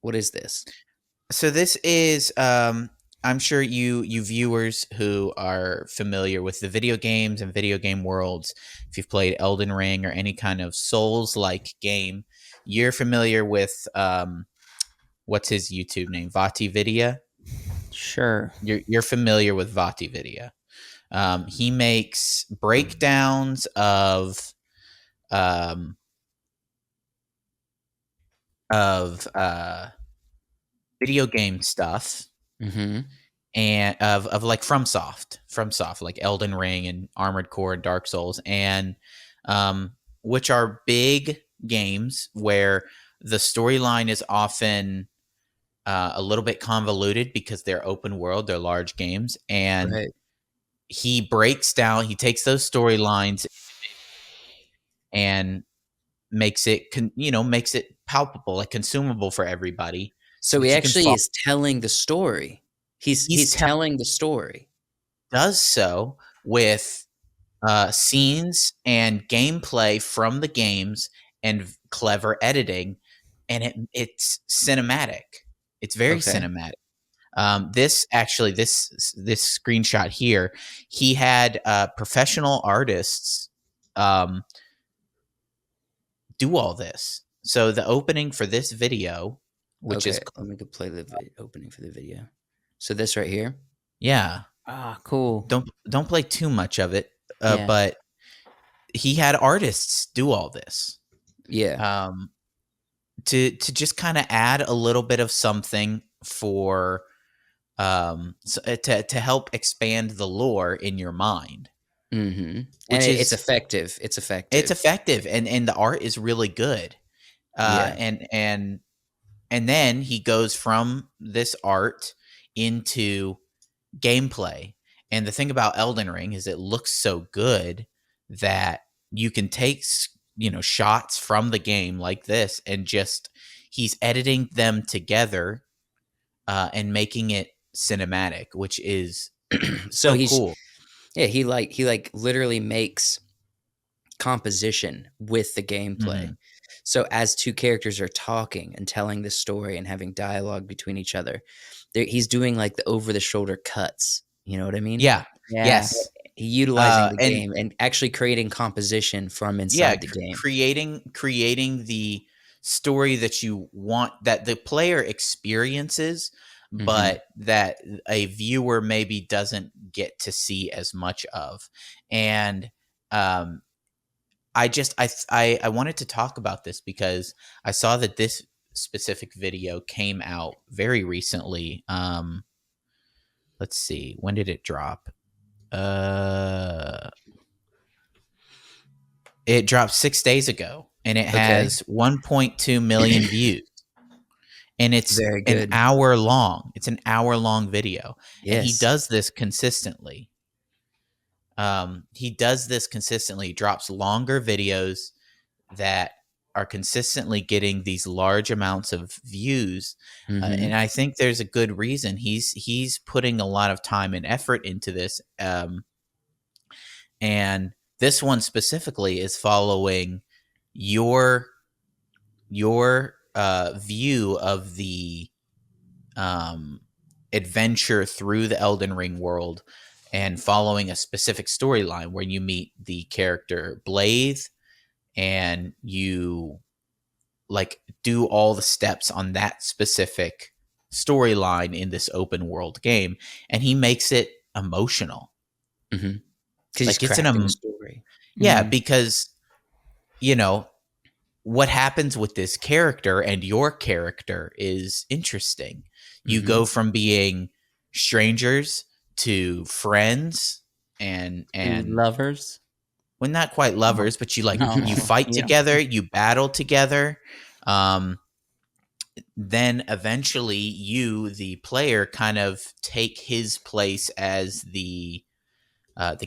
What is this? So this is I'm sure you viewers who are familiar with the video games and video game worlds, if you've played Elden Ring or any kind of Souls-like game, you're familiar with what's his YouTube name? Vaati Vidya. Sure. You're familiar with Vaati Vidya. He makes breakdowns um, of video game stuff Mm-hmm. and of like FromSoft, like Elden Ring and Armored Core and Dark Souls, and which are big games where the storyline is often a little bit convoluted because they're open world, they're large games, and Right. he takes those storylines and makes it palpable, like consumable for everybody, so So he that you can actually follow. is telling the story. He's He's he's telling the story. does so with scenes and gameplay from the games and clever editing, and it's cinematic. It's very Okay. cinematic. This screenshot here, he had professional artists um, do all this. So the opening for this video, which is Okay. Let me go play the opening for the video. So this right here. yeah, Ah, cool. don't play too much of it, Yeah. but he had artists do all this. Yeah. Um, to just kind of add a little bit of something for to help expand the lore in your mind, Mm-hmm. And which it's is effective. It's it's effective. effective, and the art is really good. Yeah. And then he goes from this art into gameplay. And the thing about Elden Ring is it looks so good that you can take shots from the game like this, and just he's editing them together and making it cinematic, which is So so cool. he literally makes composition with the gameplay. Hmm. So as two characters are talking and telling the story and having dialogue between each other, he's doing like the over the shoulder cuts. You know what I mean? Yeah. Yeah. Yes. Utilizing the And game and actually creating composition from yeah, inside the game. creating the story that you want, that the player experiences, Hmm. but that a viewer maybe doesn't get to see as much of. And um I wanted to talk about this because I saw that this specific video came out very recently. Let's see, when did it drop? uh It dropped 6 days ago, and it Okay. has 1.2 million views, and it's Very an good. hour long. It's an hour-long video, and he Yes. does this consistently. He does this consistently. He drops longer videos that are consistently getting these large amounts of views, and Hmm. I think there's a good reason. He's putting a lot of time and effort into this, and this one specifically is following your view of the um, adventure through the Elden Ring world, and following a specific storyline where you meet the character Blaze, and you like do all the steps on that specific storyline in this open world game, and he makes it emotional. Hmm. Because he's Like crafting a story. yeah, Hmm. because you know what happens with this character and your character is interesting. You Hmm. go from being strangers to friends, To and lovers. well, not quite Oh. lovers, but you No. fight Yeah. together, you battle together. Um, then eventually, you, the player, kind of take his place as the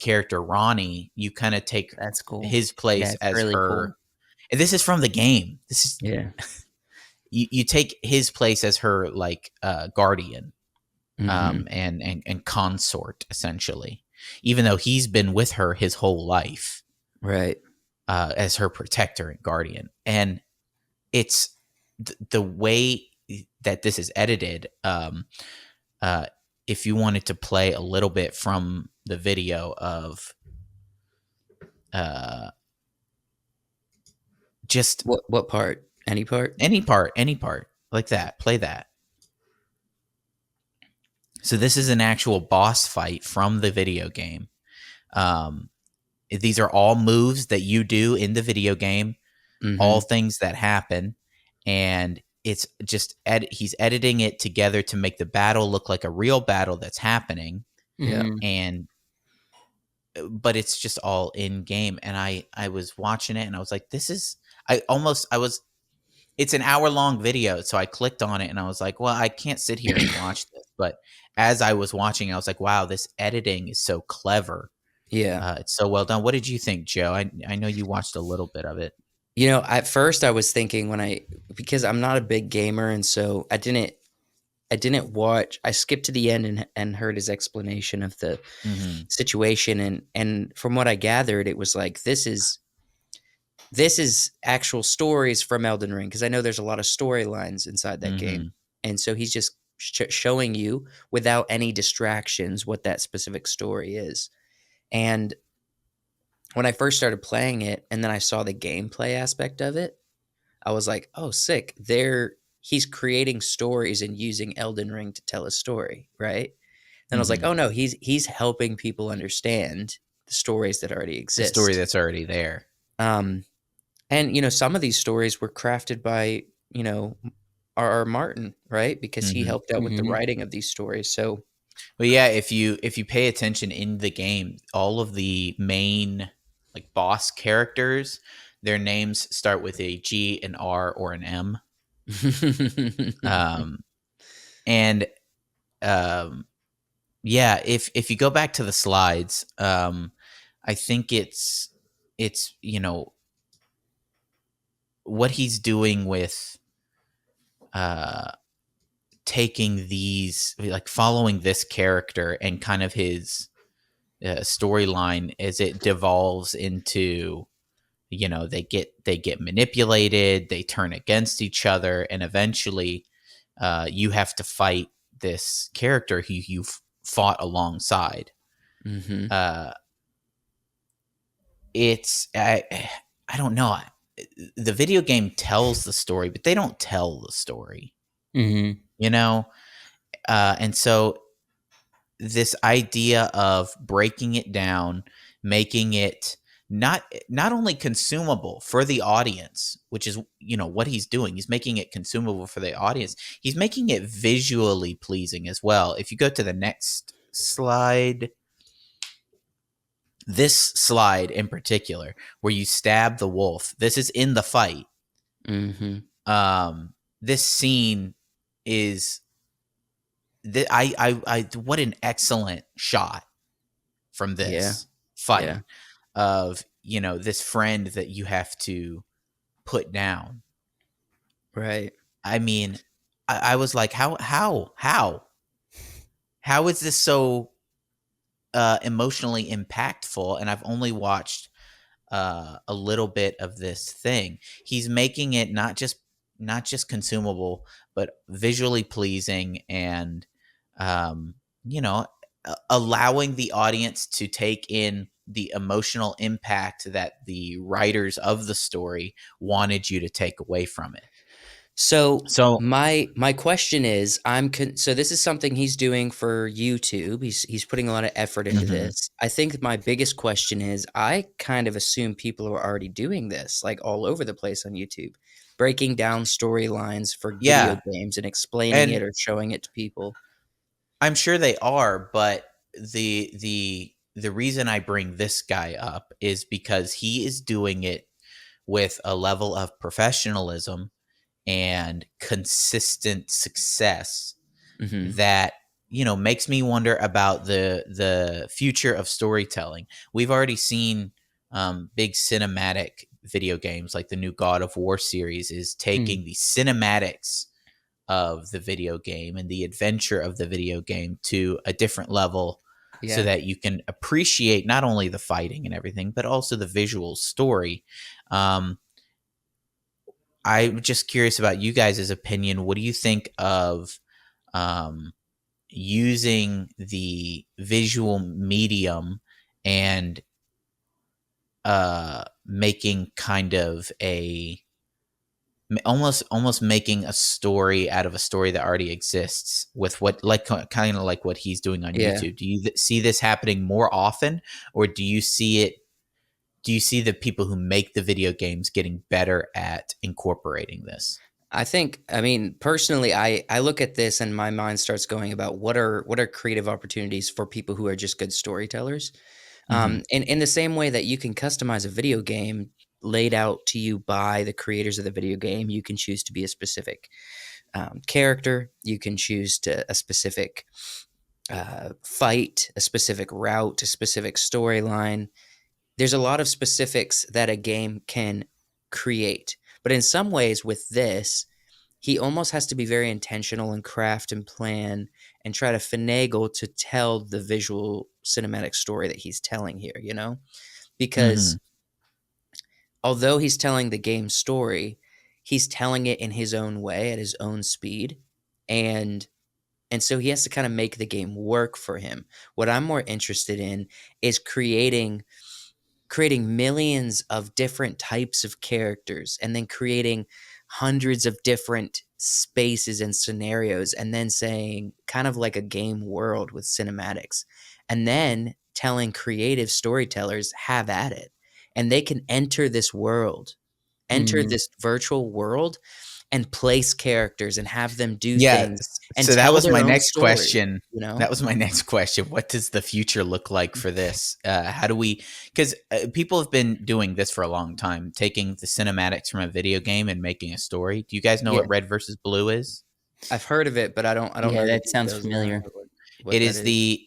character Ronnie. You kind of take That's cool. his Yeah, place it's as really her. cool. And this is from the game. This is Yeah. you take his place as her like guardian, Hmm. and consort, essentially, even though he's been with her his whole life, Right. as her protector and guardian. And it's the way that this is edited, uh, if you wanted to play a little bit from the video of uh, just What part? Any part? any part like that, play that. So this is an actual boss fight from the video game. Um, these are all moves that you do in the video game, all Mhm. things that happen, and it's just he's editing it together to make the battle look like a real battle that's happening, Yeah. Mhm. and but it's just all in game. And I was watching it and I was like, this is I was it's an hour-long video, so I clicked on it and I was like, well, I can't sit here and watch this. But as I was watching, I was like, wow, this editing is so clever. Yeah. It's so well done. What did you think, Joe? I know you watched a little bit of it. You know, at first I was thinking because I'm not a big gamer, and so I didn't watch. I skipped to the end and heard his explanation of the Hmm. situation, and from what I gathered, it was like this is actual stories from Elden Ring, because I know there's a lot of storylines inside that game, Hmm. and so he's just showing you without any distractions what that specific story is. And when I first started playing it, and then I saw the gameplay aspect of it, I was like, "Oh, sick!" He's creating stories and using Elden Ring to tell a story, right? Then I was like, Hmm. "Oh no, he's helping people understand the stories that already The story exist." that's already there. Um, and some of these stories were crafted by R. R. Martin, right? Because he Hmm. helped out with the Mhm. writing of these stories. So, But yeah, if you pay attention in the game, all of the main like boss characters, their names start with a G, an R, or an M. Um, and um, yeah, if you go back to the slides, I think it's what he's doing with uh taking these, like following this character and kind of his storyline as it devolves into, they get manipulated, they turn against each other, and eventually you have to fight this character who you've fought alongside. hmm uh it's I don't know, the video game tells the story but they don't tell the story, Mhm. you know. And so this idea of breaking it down, making it not only consumable for the audience, which is what he's doing. He's making it consumable for the audience. He's making it visually pleasing as well. If you go to the next slide, this slide in particular, where you stab the wolf, this is in the fight. hmm This scene is what an excellent shot from Yeah. this Yeah. fight of this friend that you have to put down. Right. I mean, I was like, how is this so emotionally impactful? And I've only watched a little bit of this thing. He's making it not just consumable, but visually pleasing, and um, you know, allowing the audience to take in the emotional impact that the writers of the story wanted you to take away from it. So So, my question is, so this is something he's doing for YouTube. He's putting a lot of effort into mhm. this. I think my biggest question is, I kind of assume people are already doing this, like all over the place on YouTube, breaking down storylines for video Yeah, games and explaining it and or showing it to people. I'm sure they are, but the reason I bring this guy up is because he is doing it with a level of professionalism and consistent success hmm that makes me wonder about the future of storytelling. We've already seen big cinematic video games like the new God of War series is Mm. taking the cinematics of the video game and the adventure of the video game to a different level, so Yeah. that you can appreciate not only the fighting and everything but also the visual story. um, I'm just curious about you guys' opinion. What do you think of um, using the visual medium and making kind of almost making a story out of a story that already exists with what, like, kind of like what he's doing on Yeah. YouTube? Do you see this happening more often, or do you see the people who make the video games getting better at incorporating this? I think, I mean, personally, I look at this and my mind starts going about what are creative opportunities for people who are just good storytellers. Mhm. In the same way that you can customize a video game laid out to you by the creators of the video game, you can choose to be a specific character. You can choose to a specific fight, a specific route, a specific storyline. There's a lot of specifics that a game can create. But in some ways, with this, he almost has to be very intentional and craft and plan and try to finagle to tell the visual cinematic story that he's telling here, you know? Because Mhm. although he's telling the game story, he's telling it in his own way at his own speed. And and so he has to kind of make the game work for him. What I'm more interested in is creating millions of different types of characters and then creating hundreds of different spaces and scenarios and then saying kind of like a game world with cinematics and then telling creative storytellers have at it and they can enter Mhm. this virtual world and place characters and have them do Yeah, things and so that tell was their my own next story, question. you know. That was my next question. What does the future look like for this? How do we? Because people have been doing this for a long time, taking the cinematics from a video game and making a story. Do you guys know Yeah, what Red versus Blue is? I've heard of it, but I don't Yeah, know the that sounds details around familiar. it, what that is.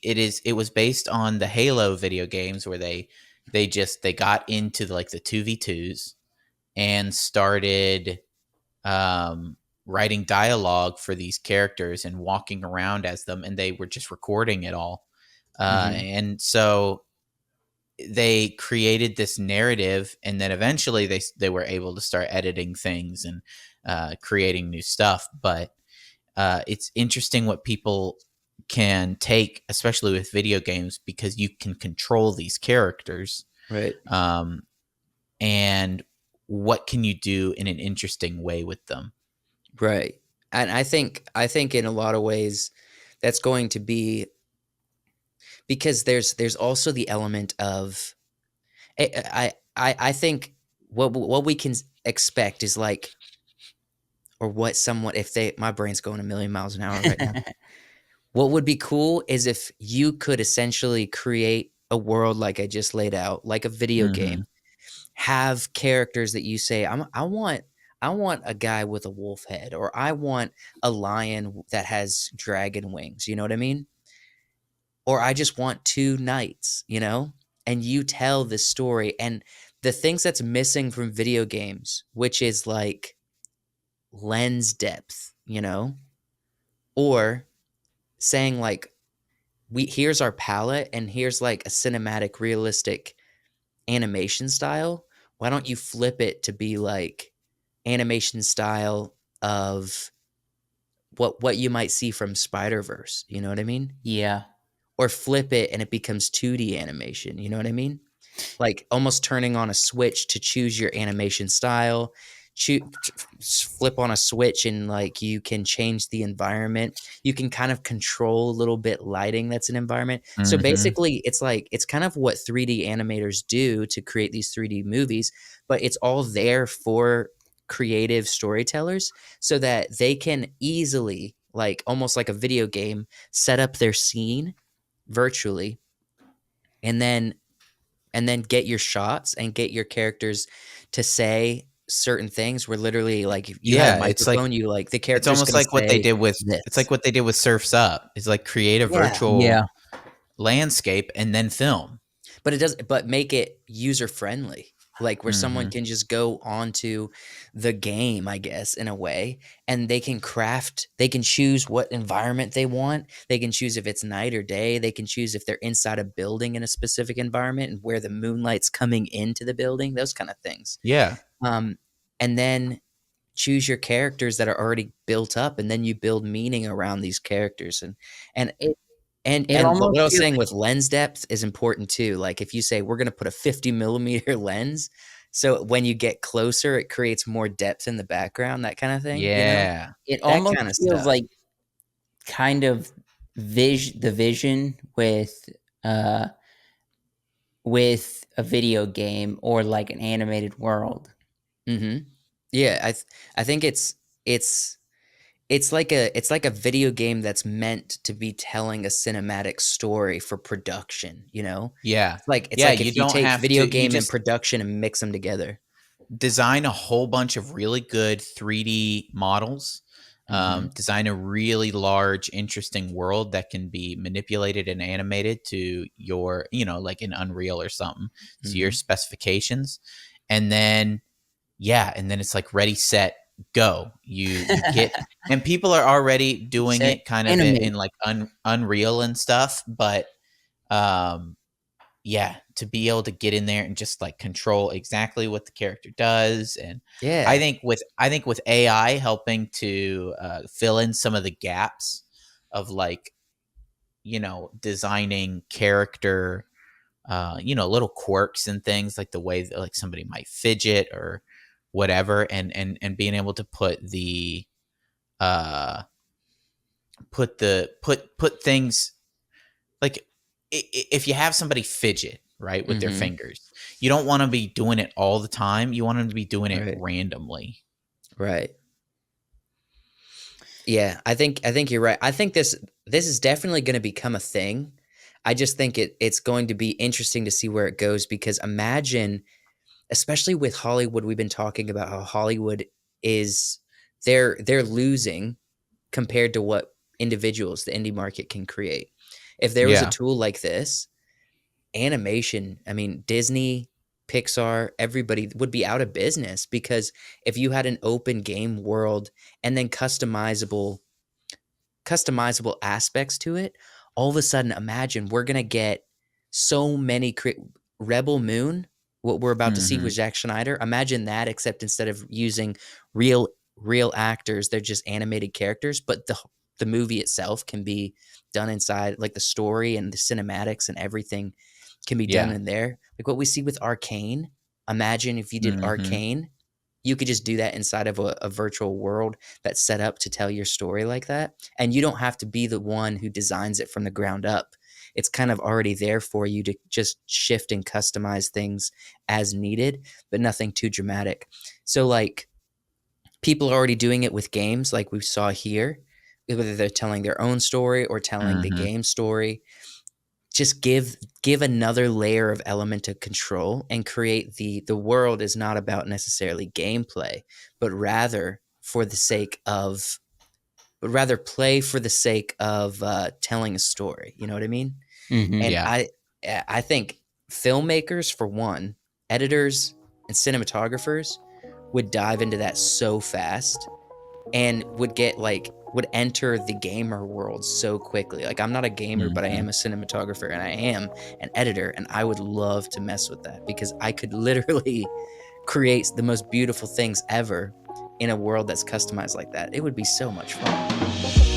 It was based on the Halo video games where they got into like the 2v2s and started um, writing dialogue for these characters and walking around as them, and they were just recording it all. Mhm. And so they created this narrative, and then eventually they were able to start editing things and creating new stuff. But it's interesting what people can take, especially with video games, because you can control these characters. Right. Um, and what can you do in an interesting way with them? Right. And I think in a lot of ways that's going to be because there's also the element of I think what we can expect is like or what someone if they my brain's going a million miles an hour right now. What would be cool is if you could essentially create a world like I just laid out, like a video Hmm. game, have characters that you say, I want a guy with a wolf head, or I want a lion that has dragon wings, you know what I mean? Or I just want two knights, you know? And you tell this story and the things that's missing from video games, which is like lens depth, you know? Or saying like we here's our palette and here's like a cinematic realistic animation style. Why don't you flip it to be like animation style of what you might see from Spider-Verse, you know what I mean? Yeah. Or flip it and it becomes 2D animation, you know what I mean? Like almost turning on a switch to choose your animation style, flip on a switch and like you can change the environment. You can kind of control a little bit lighting that's an environment. So Hmm. basically, it's kind of what 3D animators do to create these 3D movies, but it's all there for creative storytellers so that they can easily like almost like a video game set up their scene virtually and then get your shots and get your characters to say certain things where literally like if you had a Yeah, microphone you like the it's character's almost gonna like what they say did with it's like this. what they did with Surfs Up. It's like create a Yeah, Yeah. virtual landscape and then film. but make it user friendly, like where someone Hmm. can just go onto the game, I guess, in a way, and they can choose what environment they want. They can choose if it's night or day. They can choose if they're inside a building in a specific environment and where the moonlight's coming into the building, those kind of things. Yeah. Um, and then choose your characters that are already built up, and then you build meaning around these characters. And It it and what almost I was feels saying with lens depth is important too. Like if you say we're going to put a 50 millimeter lens, so when you get closer, it creates more depth in the background, that kind of thing, you know, Yeah. it that almost kind of feels stuff. like kind of the vision uh with a video game or like an animated world. Hmm. Yeah, I think it's it's like a video game that's meant to be telling a cinematic story for production, you know? Yeah. It's Yeah, like you if you don't take have video to you game and just production and mix them together. design a whole bunch of really good 3D models, Mhm. design a really large, interesting world that can be manipulated and animated to your, like in Unreal or something, to your Mhm. specifications. And then, yeah, and then it's like ready, set, go. You get, and people are already doing Set it kind of animate. in like Unreal and stuff, but um yeah, to be able to get in there and just like control exactly what the character does. And Yeah. I think with AI helping to fill in some of the gaps of like, designing character, little quirks and things, like the way that like somebody might fidget or whatever, and being able to uh put things like, if you have somebody fidget, right, with their Mhm. fingers, you don't want to be doing it all the time. You want them to be doing it Right. randomly. Right. Yeah, I think you're right. I think this is definitely gonna become a thing. I just think it's going to be interesting to see where it goes because imagine, especially with Hollywood, we've been talking about how Hollywood is they're losing compared to what individuals, the indie market can create. If there was a Yeah. tool like this, animation, I mean, Disney, Pixar, everybody would be out of business because if you had an open game world and then customizable aspects to it, all of a sudden imagine we're gonna get so many Rebel Moon, what we're about to see with Hmm. Zack Schneider. Imagine that, except instead of using real real actors, they're just animated characters, but the movie itself can be done inside, like the story and the cinematics and everything can be done Yeah. in there. Like what we see with Arcane. Imagine if you did Hmm. Arcane, you could just do that inside of a virtual world that's set up to tell your story like that. And you don't have to be the one who designs it from the ground up. It's kind of already there for you to just shift and customize things as needed, but nothing too dramatic. So, like, people are already doing it with games, like we saw here, whether they're telling their own story or telling the Hmm. game story. Just give another layer of element of control and create the world is not about necessarily gameplay, but rather for the sake of but rather play for the sake of telling a story. You know what I mean? Mhm. And Yeah. I think filmmakers, for one, editors and cinematographers would dive into that so fast and would enter the gamer world so quickly. Like I'm not a gamer, but I Hmm. am a cinematographer and I am an editor, and I would love to mess with that because I could literally create the most beautiful things ever in a world that's customized like that. It would be so much fun.